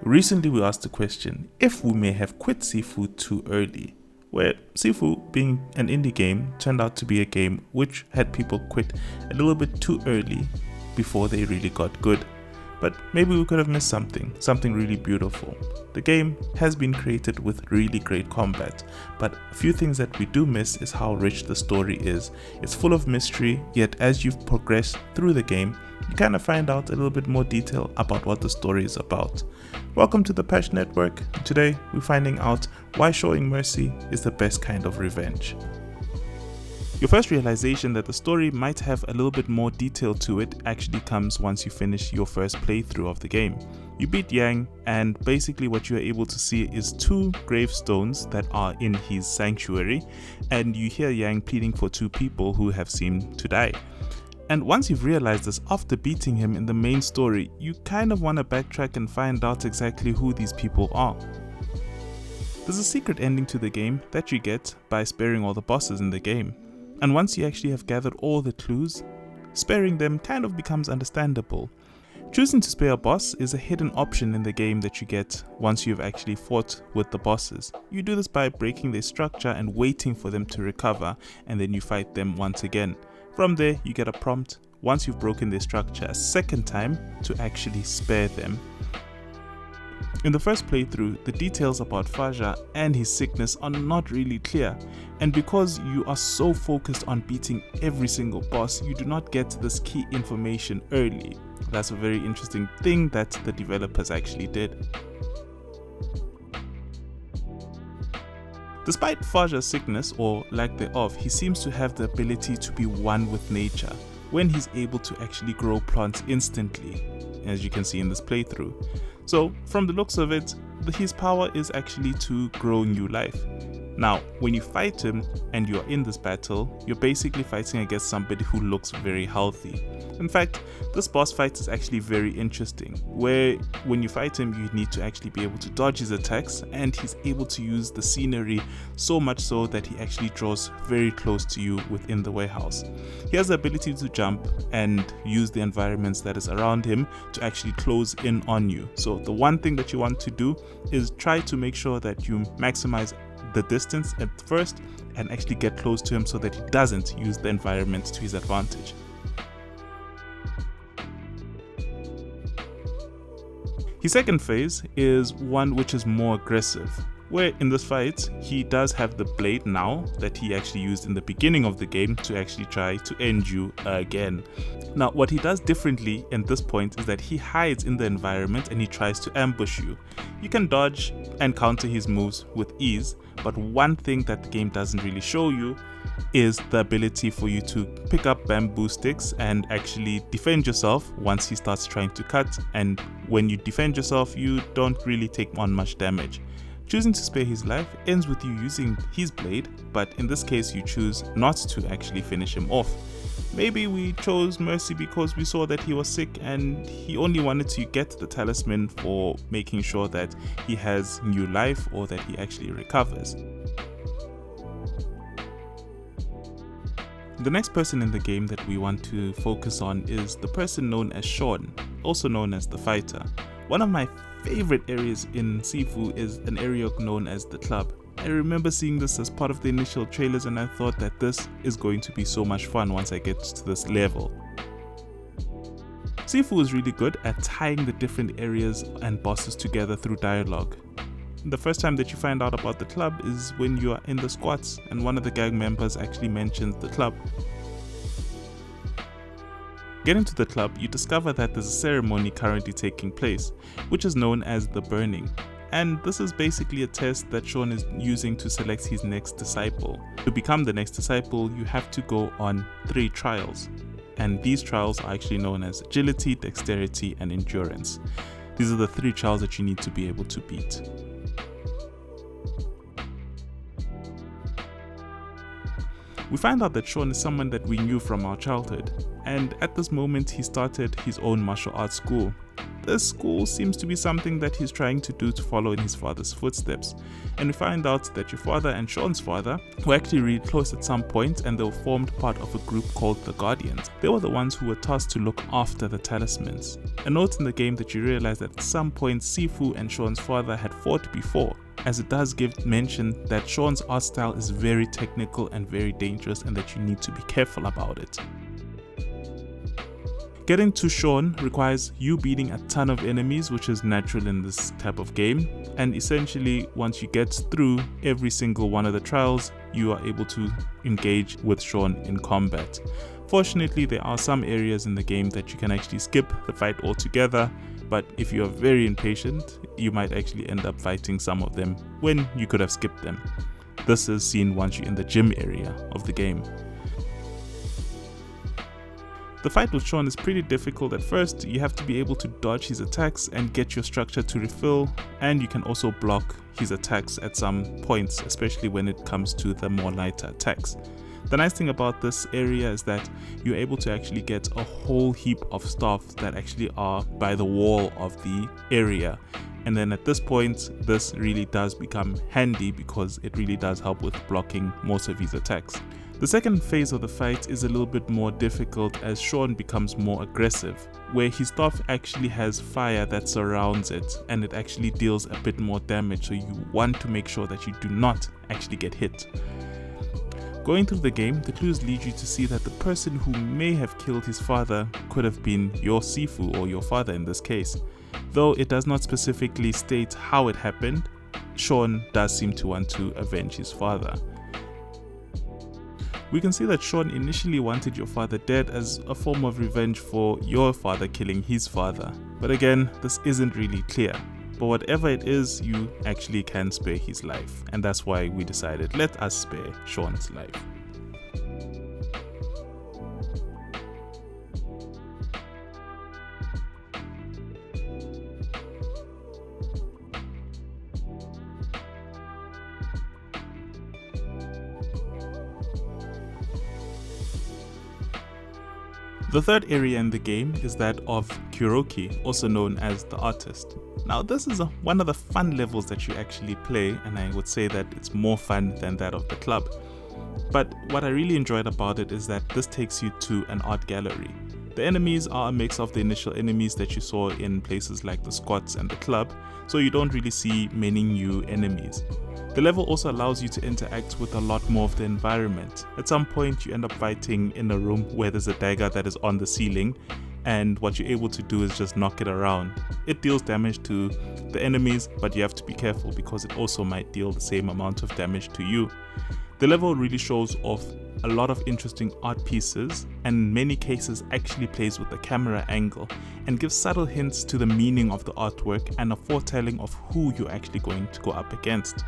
Recently we asked the question if we may have quit Sifu too early, where Sifu, being an indie game, turned out to be a game which had people quit a little bit too early before they really got good. But maybe we could have missed something really beautiful. The game has been created with really great combat, but a few things that we do miss is how rich the story is. It's full of mystery, yet as you've progressed through the game, you kind of find out a little bit more detail about what the story is about. Welcome to the Patch Network. Today we're finding out why showing mercy is the best kind of revenge. Your first realization that the story might have a little bit more detail to it actually comes once you finish your first playthrough of the game. You beat Yang, and basically what you are able to see is two gravestones that are in his sanctuary, and you hear Yang pleading for two people who have seemed to die. And once you've realized this after beating him in the main story, you kind of want to backtrack and find out exactly who these people are. There's a secret ending to the game that you get by sparing all the bosses in the game. And once you actually have gathered all the clues, sparing them kind of becomes understandable. Choosing to spare a boss is a hidden option in the game that you get once you've actually fought with the bosses. You do this by breaking their structure and waiting for them to recover, and then you fight them once again. From there, you get a prompt once you've broken their structure a second time to actually spare them. In the first playthrough, the details about Faja and his sickness are not really clear, and because you are so focused on beating every single boss, you do not get this key information early. That's a very interesting thing that the developers actually did. Despite Faja's sickness or lack thereof, he seems to have the ability to be one with nature when he's able to actually grow plants instantly, as you can see in this playthrough. So from the looks of it, his power is actually to grow new life. Now, when you fight him and you're in this battle, you're basically fighting against somebody who looks very healthy. In fact, this boss fight is actually very interesting, where when you fight him, you need to actually be able to dodge his attacks, and he's able to use the scenery so much so that he actually draws very close to you within the warehouse. He has the ability to jump and use the environments that is around him to actually close in on you. So the one thing that you want to do is try to make sure that you maximize the distance at first and actually get close to him so that he doesn't use the environment to his advantage. His second phase is one which is more aggressive, where in this fight he does have the blade now that he actually used in the beginning of the game to actually try to end you again. Now what he does differently in this point is that he hides in the environment and he tries to ambush you. You can dodge and counter his moves with ease, but one thing that the game doesn't really show you is the ability for you to pick up bamboo sticks and actually defend yourself once he starts trying to cut, and when you defend yourself you don't really take on much damage. Choosing to spare his life ends with you using his blade, but in this case you choose not to actually finish him off. Maybe we chose mercy because we saw that he was sick and he only wanted to get the talisman for making sure that he has new life or that he actually recovers. The next person in the game that we want to focus on is the person known as Sean, also known as the Fighter. One of my favorite areas in Sifu is an area known as the Club. I remember seeing this as part of the initial trailers and I thought that this is going to be so much fun once I get to this level. Sifu is really good at tying the different areas and bosses together through dialogue. The first time that you find out about the club is when you are in the squats and one of the gang members actually mentions the club. Getting to the club, you discover that there's a ceremony currently taking place, which is known as the burning. And this is basically a test that Sean is using to select his next disciple. To become the next disciple, you have to go on 3 trials. And these trials are actually known as agility, dexterity, and endurance. These are the 3 trials that you need to be able to beat. We find out that Sean is someone that we knew from our childhood. and at this moment he started his own martial arts school. This school seems to be something that he's trying to do to follow in his father's footsteps, and we find out that your father and Sean's father were actually really close at some point, and they were formed part of a group called the Guardians. They were the ones who were tasked to look after the talismans. A note in the game that you realize that at some point Sifu and Sean's father had fought before, as it does give mention that Sean's art style is very technical and very dangerous, and that you need to be careful about it. Getting to Sean requires you beating a ton of enemies, which is natural in this type of game, and essentially once you get through every single one of the trials, you are able to engage with Sean in combat. Fortunately, there are some areas in the game that you can actually skip the fight altogether, but if you are very impatient, you might actually end up fighting some of them when you could have skipped them. This is seen once you're in the gym area of the game. The fight with Sean is pretty difficult at first. You have to be able to dodge his attacks and get your structure to refill, and you can also block his attacks at some points, especially when it comes to the more lighter attacks. The nice thing about this area is that you're able to actually get a whole heap of stuff that actually are by the wall of the area, and then at this point this really does become handy because it really does help with blocking most of his attacks. The second phase of the fight is a little bit more difficult as Sean becomes more aggressive, where his staff actually has fire that surrounds it and it actually deals a bit more damage, so you want to make sure that you do not actually get hit. Going through the game, the clues lead you to see that the person who may have killed his father could have been your Sifu, or your father in this case. Though it does not specifically state how it happened, Sean does seem to want to avenge his father. We can see that Sean initially wanted your father dead as a form of revenge for your father killing his father. But again, this isn't really clear. But whatever it is, you actually can spare his life. And that's why we decided, let us spare Sean's life. The third area in the game is that of Kuroki, also known as the artist. Now this is one of the fun levels that you actually play, and I would say that it's more fun than that of the club. But what I really enjoyed about it is that this takes you to an art gallery. The enemies are a mix of the initial enemies that you saw in places like the squats and the club, so you don't really see many new enemies. The level also allows you to interact with a lot more of the environment. At some point you end up fighting in a room where there's a dagger that is on the ceiling, and what you're able to do is just knock it around. It deals damage to the enemies, but you have to be careful because it also might deal the same amount of damage to you. The level really shows off a lot of interesting art pieces, and in many cases actually plays with the camera angle and gives subtle hints to the meaning of the artwork and a foretelling of who you're actually going to go up against.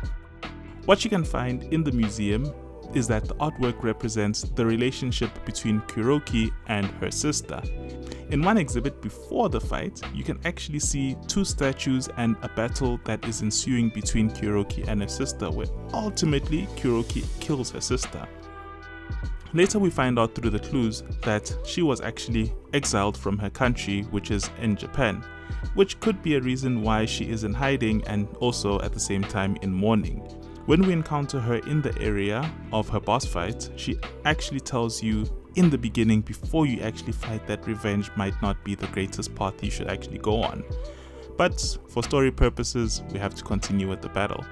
What you can find in the museum is that the artwork represents the relationship between Kuroki and her sister. In one exhibit before the fight, you can actually see two statues and a battle that is ensuing between Kuroki and her sister, where ultimately Kuroki kills her sister. Later we find out through the clues that she was actually exiled from her country, which is in Japan, which could be a reason why she is in hiding and also at the same time in mourning. When we encounter her in the area of her boss fight, she actually tells you in the beginning, before you actually fight, that revenge might not be the greatest path you should actually go on. But for story purposes, we have to continue with the battle.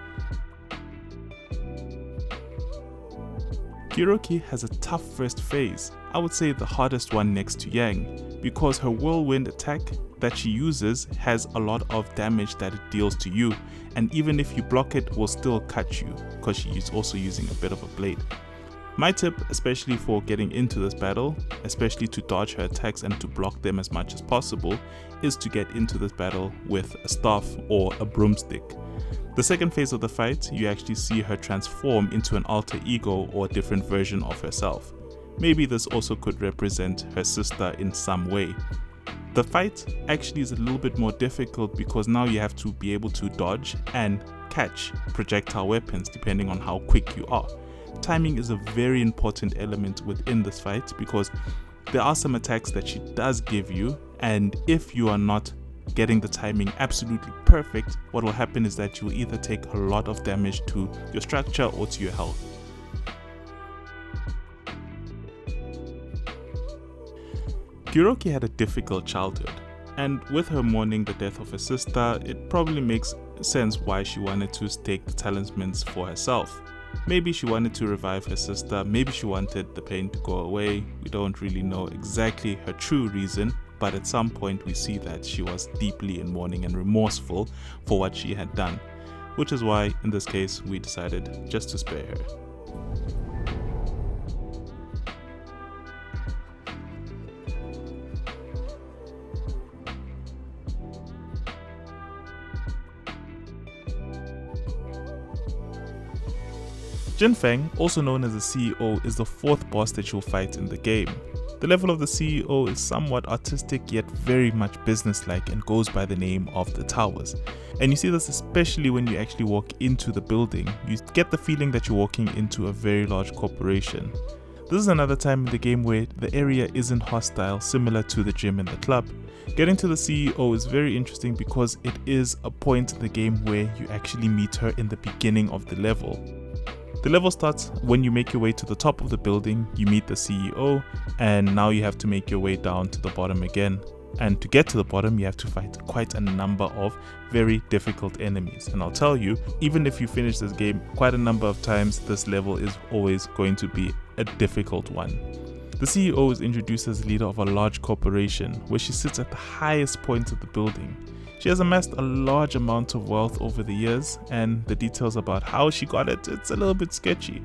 Kuroki has a tough first phase, I would say the hardest one next to Yang, because her whirlwind attack that she uses has a lot of damage that it deals to you, and even if you block it, will still cut you because she is also using a bit of a blade. My tip, especially for getting into this battle, especially to dodge her attacks and to block them as much as possible, is to get into this battle with a staff or a broomstick. The second phase of the fight, you actually see her transform into an alter ego or a different version of herself. Maybe this also could represent her sister in some way. The fight actually is a little bit more difficult because now you have to be able to dodge and catch projectile weapons depending on how quick you are. Timing is a very important element within this fight because There are some attacks that she does give you, and if you are not getting the timing absolutely perfect, what will happen is that you will either take a lot of damage to your structure or to your health. Kuroki had a difficult childhood, and with her mourning the death of her sister, it probably makes sense why she wanted to take the talismans for herself. Maybe she wanted to revive her sister, maybe she wanted the pain to go away. We don't really know exactly her true reason, but at some point we see that she was deeply in mourning and remorseful for what she had done, which is why in this case we decided just to spare her. Jin Feng, also known as the CEO, is the fourth boss that you'll fight in the game. The level of the CEO is somewhat artistic yet very much businesslike and goes by the name of the Towers. And you see this especially when you actually walk into the building. You get the feeling that you're walking into a very large corporation. This is another time in the game where the area isn't hostile, similar to the gym and the club. Getting to the CEO is very interesting because it is a point in the game where you actually meet her in the beginning of the level. The level starts when you make your way to the top of the building, you meet the CEO, and now you have to make your way down to the bottom again. And to get to the bottom, you have to fight quite a number of very difficult enemies. And I'll tell you, even if you finish this game quite a number of times, this level is always going to be a difficult one. The CEO is introduced as leader of a large corporation, where she sits at the highest point of the building. She has amassed a large amount of wealth over the years, and the details about how she got it, it's a little bit sketchy.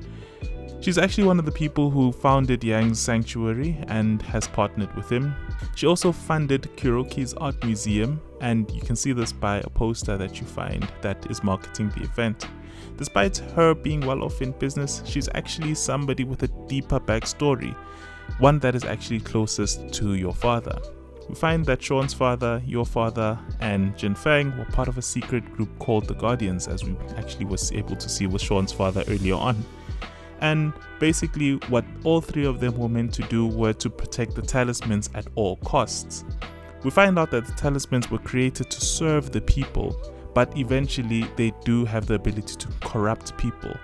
She's actually one of the people who founded Yang's sanctuary and has partnered with him. She also funded Kuroki's art museum, and you can see this by a poster that you find that is marketing the event. Despite her being well off in business, she's actually somebody with a deeper backstory, one that is actually closest to your father. We find that Sean's father, your father, and Jin Feng were part of a secret group called the Guardians, as we actually was able to see with Sean's father earlier on. And basically what all three of them were meant to do were to protect the talismans at all costs. We find out that the talismans were created to serve the people, but eventually they do have the ability to corrupt people.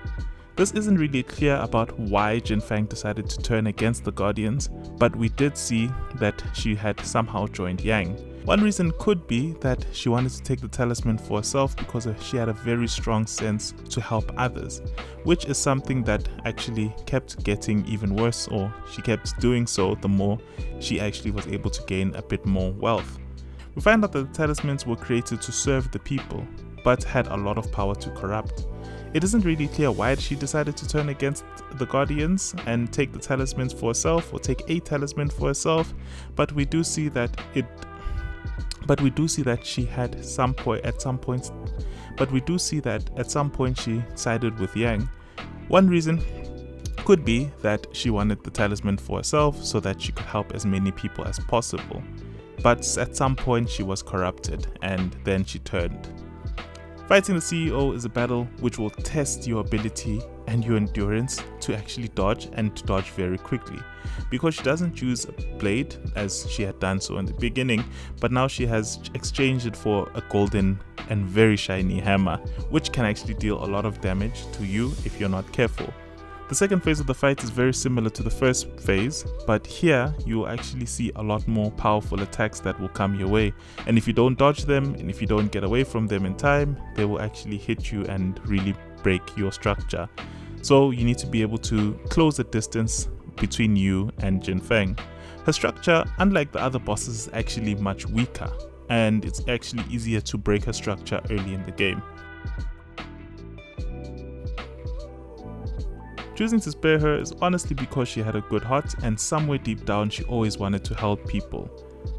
This isn't really clear about why Jin Feng decided to turn against the Guardians, but we did see that she had somehow joined Yang. One reason could be that she wanted to take the talisman for herself because she had a very strong sense to help others, which is something that actually kept getting even worse, or she kept doing so the more she actually was able to gain a bit more wealth. We find out that the talismans were created to serve the people, but had a lot of power to corrupt. It isn't really clear why she decided to turn against the Guardians and take the talismans for herself, or take a talisman for herself, but we do see that she had at some point she sided with Yang. One reason could be that she wanted the talisman for herself so that she could help as many people as possible. But at some point she was corrupted and then she turned. Fighting the CEO is a battle which will test your ability and your endurance to actually dodge, and to dodge very quickly, because she doesn't use a blade as she had done so in the beginning, but now she has exchanged it for a golden and very shiny hammer, which can actually deal a lot of damage to you if you're not careful. The second phase of the fight is very similar to the first phase, but here you will actually see a lot more powerful attacks that will come your way, and if you don't dodge them and if you don't get away from them in time, they will actually hit you and really break your structure. So you need to be able to close the distance between you and Jin Feng. Her structure, unlike the other bosses, is actually much weaker, and it's actually easier to break her structure early in the game. Choosing to spare her is honestly because she had a good heart, and somewhere deep down she always wanted to help people.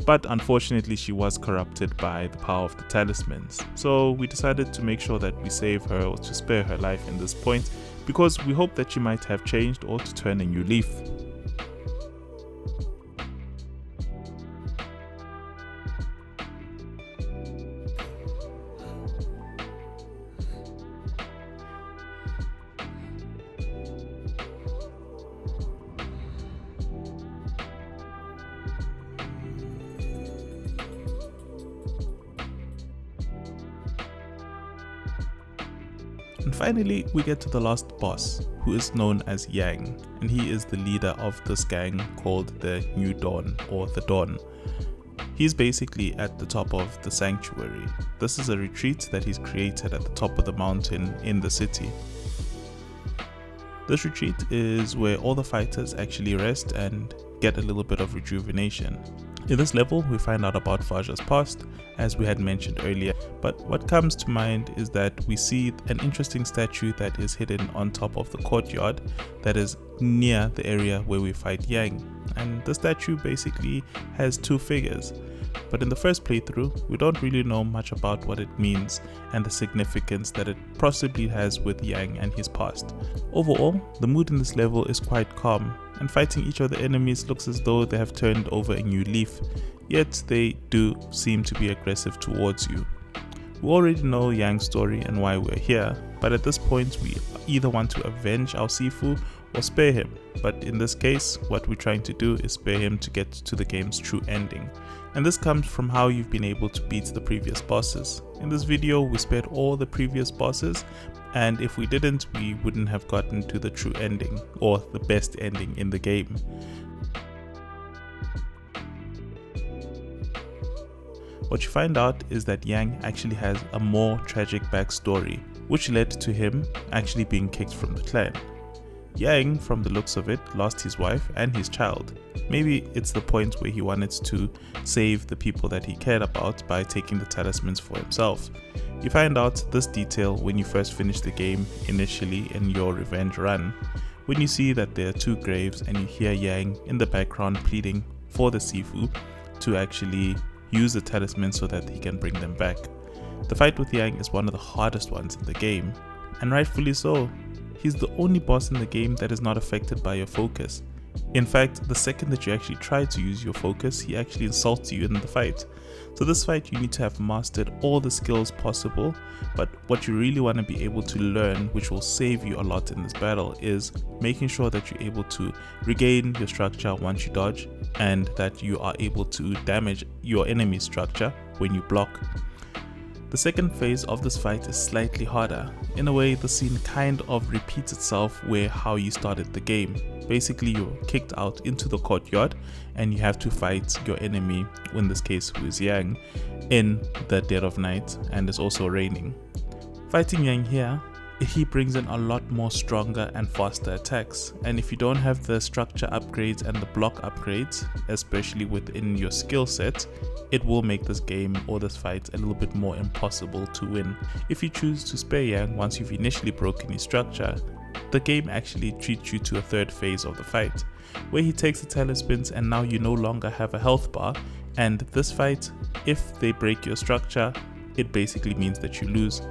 But unfortunately she was corrupted by the power of the talismans. So we decided to make sure that we save her, or to spare her life in this point, because we hope that she might have changed or to turn a new leaf. And finally, we get to the last boss, who is known as Yang, and he is the leader of this gang called the New Dawn, or the Dawn. He's basically at the top of the sanctuary. This is a retreat that he's created at the top of the mountain in the city. This retreat is where all the fighters actually rest and get a little bit of rejuvenation. In this level, we find out about Faja's past, as we had mentioned earlier, but what comes to mind is that we see an interesting statue that is hidden on top of the courtyard that is near the area where we fight Yang. And the statue basically has two figures. But in the first playthrough, we don't really know much about what it means and the significance that it possibly has with Yang and his past. Overall, the mood in this level is quite calm, and fighting each of the enemies looks as though they have turned over a new leaf, yet they do seem to be aggressive towards you. We already know Yang's story and why we're here, but at this point we either want to avenge our Sifu or spare him, but in this case what we're trying to do is spare him to get to the game's true ending. And this comes from how you've been able to beat the previous bosses. In this video we spared all the previous bosses, and if we didn't, we wouldn't have gotten to the true ending, or the best ending in the game. What you find out is that Yang actually has a more tragic backstory, which led to him actually being kicked from the clan. Yang, from the looks of it, lost his wife and his child. Maybe it's the point where he wanted to save the people that he cared about by taking the talismans for himself. You find out this detail when you first finish the game initially in your revenge run, when you see that there are two graves and you hear Yang in the background pleading for the Sifu to actually use the talisman so that he can bring them back. The fight with Yang is one of the hardest ones in the game, and rightfully so. He's the only boss in the game that is not affected by your focus. In fact, the second that you actually try to use your focus, he actually insults you in the fight. So this fight you need to have mastered all the skills possible, but what you really want to be able to learn, which will save you a lot in this battle, is making sure that you're able to regain your structure once you dodge, and that you are able to damage your enemy's structure when you block. The second phase of this fight is slightly harder. In a way, the scene kind of repeats itself where how you started the game. Basically, you're kicked out into the courtyard and you have to fight your enemy, in this case who is Yang, in the dead of night, and it's also raining. Fighting Yang here, he brings in a lot more stronger and faster attacks, and if you don't have the structure upgrades and the block upgrades, especially within your skill set, it will make this game or this fight a little bit more impossible to win. If you choose to spare Yang once you've initially broken his structure, the game actually treats you to a third phase of the fight, where he takes the talismans and now you no longer have a health bar, and this fight, if they break your structure, it basically means that you lose.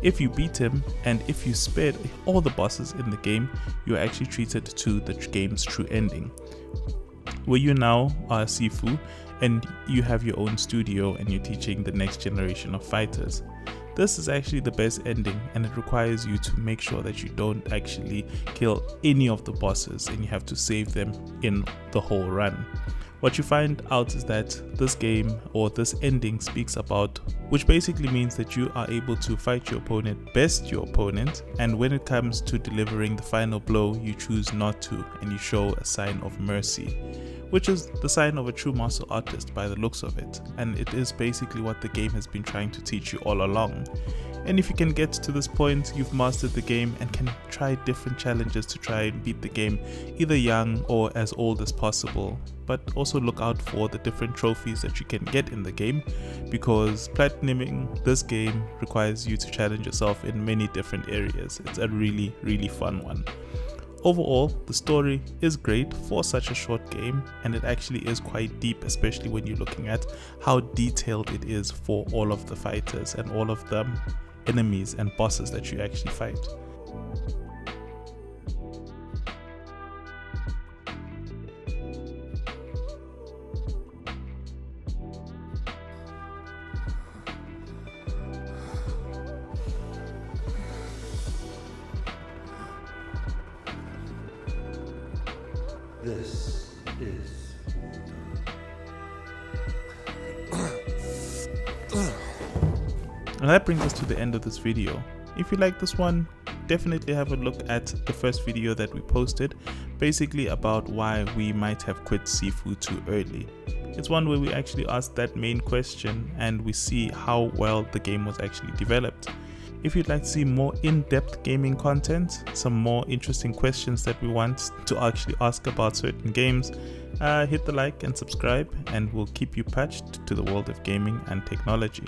If you beat him, and if you spared all the bosses in the game, you are actually treated to the game's true ending, where you now are Sifu and you have your own studio and you're teaching the next generation of fighters. This is actually the best ending, and it requires you to make sure that you don't actually kill any of the bosses and you have to save them in the whole run. What you find out is that this game, or this ending, speaks about, which basically means that you are able to fight your opponent, best your opponent, and when it comes to delivering the final blow, you choose not to, and you show a sign of mercy, which is the sign of a true martial artist by the looks of it, and it is basically what the game has been trying to teach you all along. And if you can get to this point, you've mastered the game and can try different challenges to try and beat the game, either young or as old as possible. But also look out for the different trophies that you can get in the game, because platinuming this game requires you to challenge yourself in many different areas. It's a really, really fun one. Overall, the story is great for such a short game, and it actually is quite deep, especially when you're looking at how detailed it is for all of the fighters and all of the enemies and bosses that you actually fight. This is And that brings us to the end of this video. if you like this one, definitely have a look at the first video that we posted, basically about why we might have quit Sifu too early. It's one where we actually ask that main question and we see how well the game was actually developed. If you'd like to see more in-depth gaming content, some more interesting questions that we want to actually ask about certain games, hit the like and subscribe, and we'll keep you patched to the world of gaming and technology.